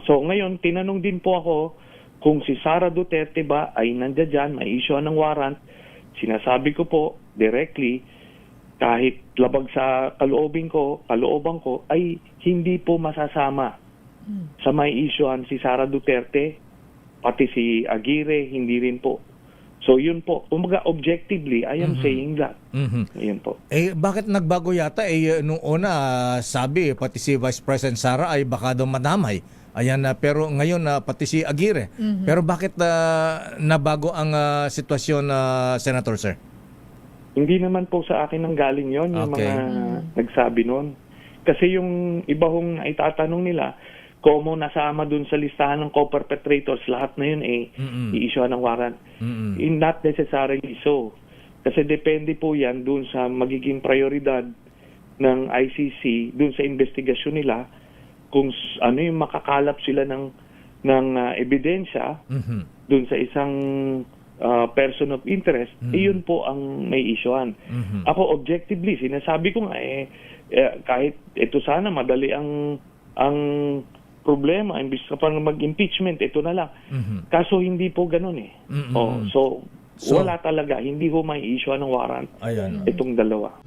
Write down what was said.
So ngayon, tinanong din po ako kung si Sara Duterte ba ay nandiyan dyan, may issue ng warrant. Sinasabi ko po directly, kahit labag sa kalooban ko, ay hindi po masasama sa may issuean si Sara Duterte, pati si Aguirre, hindi rin po. So yun po, umaga objectively, I am saying that. Yun po. Bakit nagbago yata? Nung una, sabi, pati si Vice President Sara ay baka daw madamay. Ayan, pero ngayon pati si Aguirre. Pero bakit nabago ang sitwasyon, Senator, sir? Hindi naman po sa akin ang galing yon yung Okay. mga nagsabi noon. Kasi yung iba hong itatanong nila, kung nasama dun sa listahan ng co-perpetrators, lahat na yun i-issue ng warrant. Not necessarily so. Kasi depende po yan dun sa magiging prioridad ng ICC, dun sa investigasyon nila, kung ano yung makakalap sila ng ebidensya dun sa isang person of interest, iyon po ang may issuean. Ako objectively, sinasabi ko nga kahit ito sana madali ang problema, imbis ka pang mag-impeachment, ito na lang. Kaso hindi po ganun So wala talaga, hindi ho may issue ng warrant. Ayan. Itong dalawa.